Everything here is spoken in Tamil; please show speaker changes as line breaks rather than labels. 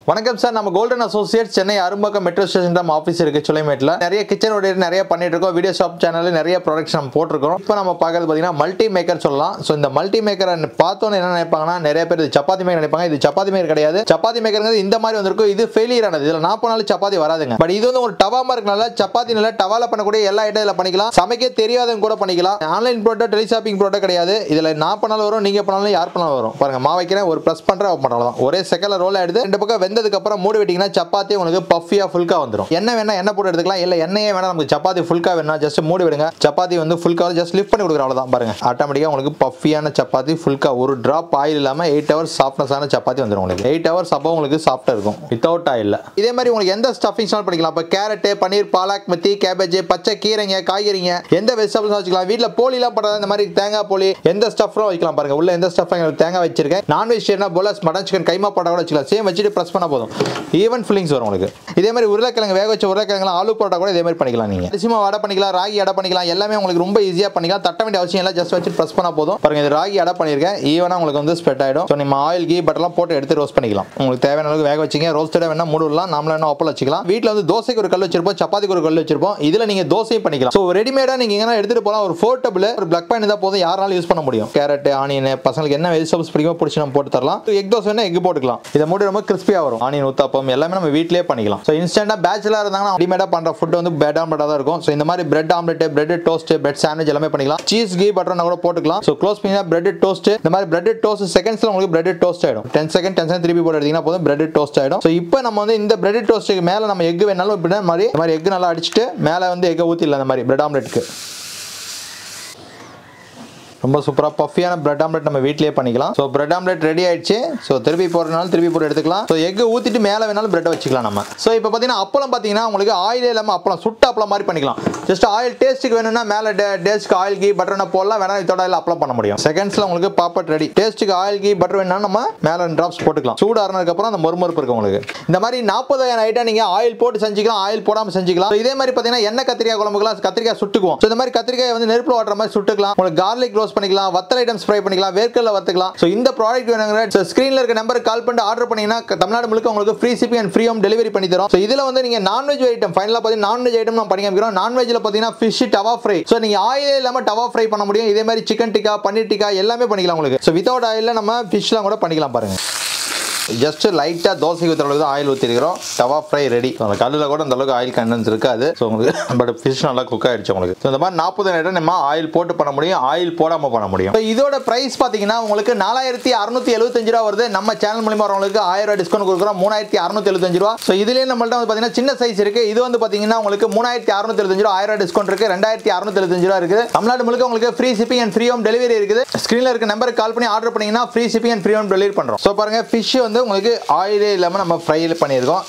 வணக்கம் சார், நம்ம golden Associates Chennai Arumbakkam metro station நம்ம ஆஃபீஸ் இருக்கு சுலைமேட்ல. நிறைய கிச்சன் ஓட நிறைய பண்ணிட்டு இருக்கோம். வீடியோ ஷாப் சேனல்ல நிறைய ப்ராடக்ட்ஸ் நம்ம போட்டுருக்கோம். இப்போ நம்ம பார்க்கறது பார்த்தீங்கன்னா மல்டி மேக்கர் சொல்லலாம். ஸோ இந்த மல்டி மேக்கரை பார்த்தோன்னு என்ன நினைப்பாங்கன்னா, நிறைய பேர் இது சப்பாத்தி மேக்கர் நினைப்பாங்க. இது சப்பாத்தி மேக்கர் கிடையாது. சப்பாத்தி மேக்கருங்கிறது இந்த மாதிரி வந்திருக்கும். இது ஃபெயிலியர் ஆனது. இதில் 40 நாள் சப்பாத்தி வராதுங்க. பட் இது வந்து ஒரு டவாமா இருக்கனால சப்பாத்தி நல்லா டவால பண்ணக்கூடிய எல்லா ஐட்டம் இதில் பண்ணிக்கலாம். சமைக்க தெரியாதவங்க கூட பண்ணிக்கலாம். ஆன்லைன் ப்ராடக்ட், டெலிஷாப்பிங் ப்ராடக்ட் கிடையாது. இதில் 40 நாள் வரும். நீங்க பண்ணாலும் யார் பண்ணாலும் வரும். பாருங்க, மாவு வைக்கிறேன், ஒரு ப்ரெஸ் பண்றேன், ஓப்பன் பண்ணலாம். ஒரே செகண்ட்ல ரோல் ஆயிடுது. ரெண்டு பக்கம் வெந்ததுக்கு அப்புறம் மூடி வெட்டிங்கன்னா சப்பாத்தி உங்களுக்கு பஃபியா ஃபுல்கா வந்துடும். என்ன வேணா என்ன போட்டு எடுத்துக்கலாம். இல்ல எண்ணெயே வேணா, நமக்கு சப்பாத்தி ஃபுல்கா வேணா ஜஸ்ட் மூடி விடுங்க. சப்பாத்தி வந்து ஃபுல்கா ஜஸ்ட் லிஃப்ட் பண்ணி கொடுக்குற அவ்வளவுதான். பாருங்க, ஆட்டோமேட்டிக்கா உங்களுக்கு பஃபியான சப்பாத்தி ஃபுல்கா, ஒரு டிராப் ஆயில் இல்லாம 8 hours சாஃப்ட்னஸ் ஆன சப்பாத்தி வந்துடும். உங்களுக்கு 8 hours அப்போ உங்களுக்கு சாஃப்டா இருக்கும் வித்தவுட் ஆயில். இதே மாதிரி உங்களுக்கு எந்த ஸ்டஃபிங்ஸ் பண்ணிக்கலாம். இப்போ கேரட், பன்னீர், பாலக், மெத்தி, கேபேஜ், பச்சை கீரைங்க, காய்கறிங்க, எந்த வெஜிடபிள்ஸ் வச்சுக்கலாம். வீட்டில் போலிலாம் பண்றது, இந்த மாதிரி தேங்காய் போலி, எந்த ஸ்டஃப்ரும் வைக்கலாம். பாருங்க, உள்ள எந்த ஸ்டஃப் தேங்காய் வச்சிருக்கேன். நான் வெஜிடேரியனா போலஸ், மட்டன், சிக்கன், கைமா போட்டா கூட வச்சுக்கலாம். சேம் வச்சுட்டு பிரஸ் பண்ணா போதும். ஈவன் ஃபில்லிங்ஸ் வரும் உங்களுக்கு. இதே மாதிரி உருளைக்கிழங்கு வேக வச்ச உருளைக்கிழங்கு, ஆலு பரோட்டா கூட இதே மாதிரி பண்ணிக்கலாம். நீங்க அரிசி மாவு அடை பண்ணிக்கலாம், ராகி அடை பண்ணிக்கலாம். எல்லாமே உங்களுக்கு ரொம்ப ஈஸியா பண்ணிக்கலாம். தட்ட வேண்டிய அவசியம் இல்லை. ஜஸ்ட் வச்சு பிரஸ் பண்ணா போதும். பாருங்க, இது ராகி அடை பண்ணிருக்கேன். ஈவனா உங்களுக்கு வந்து ஸ்ப்ரெட் ஆயிடும். ஸோ நம்ம ஆயில், கீ, பட்டர்லாம் போட்டு எடுத்து ரோஸ்ட் பண்ணிக்கலாம். உங்களுக்கு தேவையான அளவுக்கு வேக வச்சிங்க. ரோஸ்டடா வேணா மூடலாம். நாமளா என்ன அப்பளம் வச்சுக்கலாம். வீட்டில் வந்து தோசைக்கு ஒரு கல் வச்சிருப்போம், சப்பாத்திக்கு ஒரு கல் வச்சிருப்போம். இதுல நீங்க தோசையும் பண்ணிக்கலாம். ஸோ ரெடிமேடா நீங்க எங்கன்னா எடுத்துட்டு போகலாம். ஒரு போர்ட்டபிள், ஒரு பிளக் பாயிண்ட் தான் போதும். யாராலும் யூஸ் பண்ண முடியும். கேரட், ஆனியன், பசங்களுக்கு என்ன வெஜிடபிள்ஸ் பிடிக்குமோ பிடிச்சி நம்ம போட்டு தரலாம். எக் தோசை வேணா எக் போட்டுக்கலாம். இதை மூடி ரொம்ப கிறிஸ்பியா வரும். ஆனியன் ஊத்தாப்பம் எல்லாமே நம்ம வீட்டிலேயே பண்ணிக்கலாம். ஸோ இன்ஸ்டன்டா பேச்சுலர் இருந்தாங்கன்னா ரெடிமேடா பண்ற ஃபுட் வந்து பிரெட் ஆம்லெட் தான் இருக்கும். ஸோ இந்த மாதிரி bread omelette, bread toast, bread sandwich எல்லாமே பண்ணிக்கலாம். சீஸ், கீ, பட்டர் கூட போட்டுக்கலாம். ஸோ க்ளோஸ் பண்ணி பிரெட் டோஸ்ட், இந்த மாதிரி பிரெட் டோஸ்ட் செகண்ட்ஸ்ல உங்களுக்கு பிரெட் டோஸ்ட் ஆயிடும். 10 செகண்ட் திருப்பி போட்டு எடுத்தீங்கன்னா போதும், பிரெட் டோஸ்ட் ஆயிடும். ஸோ இப்போ நம்ம வந்து இந்த பிரெட் டோஸ்ட்டுக்கு மேல நம்ம எக் வேணாலும் இப்படி மாதிரி எக் நல்லா அடிச்சுட்டு மேல வந்து எக் ஊத்திடலாம். இந்த மாதிரி பிரெட் ஆம்லெட்டுக்கு ரொம்ப சூப்பரா பஃபியான பிரெட் ஆம்லெட் நம்ம வீட்லயே பண்ணிக்கலாம். ஸோ பிரெட் ஆம்லெட் ரெடி ஆயிடுச்சு. ஸோ திருப்பி போடுறதுனால திருப்பி போட்டு எடுத்துக்கலாம். ஸோ எக் ஊத்திட்டு மேலே வேணாலும் பிரெட் வச்சுக்கலாம் நம்ம. ஸோ இப்போ பார்த்தீங்கன்னா அப்பளம் பார்த்தீங்கன்னா உங்களுக்கு ஆயிலே இல்லாமல் அப்பளம், சுட்ட அப்பளம் மாதிரி பண்ணிக்கலாம். ஜஸ்ட் ஆயில் டேஸ்ட்டுக்கு வேணும்னா மேலே டேஸ்ட்க்கு ஆயில், கீ, பட்டர் போடலாம். வேணா இதோட அப்பளம் பண்ண முடியும். செகண்ட்ஸ்ல உங்களுக்கு பாப்பட் ரெடி. டேஸ்ட்டுக்கு ஆயில், கீ, பட்டர் வேணா நம்ம மேலே டிராப்ஸ் போட்டுக்கலாம். சூடு ஆறுனதுக்கு அப்புறம் அந்த மொறுமொறுப்பு இருக்கும் உங்களுக்கு. இந்த மாதிரி 40,000 ஐட்டம் நீங்க ஆயில் போட்டு செஞ்சுக்கலாம், ஆயில் போடாமல் செஞ்சுக்கலாம். இதே மாதிரி பார்த்தீங்கன்னா எண்ணெய் கத்திரிக்காய் குழம்புக்குலாம் கத்திரிக்காய் சுட்டுக்குவோம். ஸோ இந்த மாதிரி கத்திரிக்காய் வந்து நெருப்புல ஓட்டுற மாதிரி சுட்டுக்கலாம். உங்களுக்கு கார்லிக் ரோஸ்ட் பண்ணிக்கலாம், வத்தல் ஸ்ப்ரே பண்ணிக்கலாம், வேர்க்கடலை வறுத்துக்கலாம். சோ இந்த ப்ராடக்ட் வேணும்ங்கற ஸ்கிரீன்ல இருக்க நம்பருக்கு கால் பண்ணி ஆர்டர் பண்ணீங்கன்னா தமிழ்நாடு முழுக்க உங்களுக்கு free shipping and free home delivery பண்ணி தரோம். சோ இதுல வந்து நீங்க நான்வெஜ் ஐட்டம் ஃபைனலா பாத்தீங்கன்னா நான்வெஜ் ஐட்டம் நான் பண்ணி காமிக்கிறோம். நான்வெஜ்ல பாத்தீங்கன்னா ஃபிஷ் டவா ஃப்ரை. சோ நீங்க ஆயிலே இல்லாம டவா ஃப்ரை பண்ண முடியும். இதே மாதிரி சிக்கன் டிக்கா, பன்னீர் டிக்கா எல்லாமே பண்ணிக்கலாம் உங்களுக்கு. சோ வித்அவுட் ஆயில்ல நம்ம ஃபிஷ்லாம் கூட பண்ணிக்கலாம். பாருங்க, ஜஸ்ட் லைட்டா தோசை ஊத்துற அளவுக்கு தான் ஆயில் ஊத்திருக்கிறோம். Tawa fry ready. அந்த கல்லுல கூட அந்த அளவுக்கு ஆயில் கண்டென்ஸ் இருக்காது. ஸோ உங்களுக்கு பட் ஃபிஷ் நல்லா குக் ஆயிடுச்சு உங்களுக்கு. ஸோ இந்த மாதிரி 40 ஐட்டம் நம்ம ஆயில் போட்டு பண்ண முடியும், ஆயில் போடாம பண்ண முடியும். ஸோ இதோட பிரைஸ் பாத்தீங்கன்னா உங்களுக்கு 4675 ரூபா வருது. நம்ம சேனல் மூலமா வரவங்களுக்கு 1000 ரூபாய் டிஸ்கவுண்ட் கொடுக்குறோம். 3675 ரூபா. ஸோ இதுலயே நம்மள்ட்ட வந்து பாத்தீங்கன்னா சின்ன சைஸ் இருக்கு. இது வந்து பாத்தீங்கன்னா உங்களுக்கு 3675 ரூபா, 1000 ரூபாய் டிஸ்கவுண்ட் இருக்கு. 2675 ரூபா இருக்கு. தமிழ்நாடு முழுக்க உங்களுக்கு free shipping and free home delivery இருக்குது. ஸ்கிரீன்ல இருக்க நம்பருக்கு கால் பண்ணி ஆர்டர் பண்ணீங்கன்னா free shipping and free home delivery பண்றோம். ஸோ பாருங்க, ஃபிஷ் வந்து உங்களுக்கு ஆயிலே இல்லாம நம்ம ஃப்ரை பண்ணியிருக்கோம்.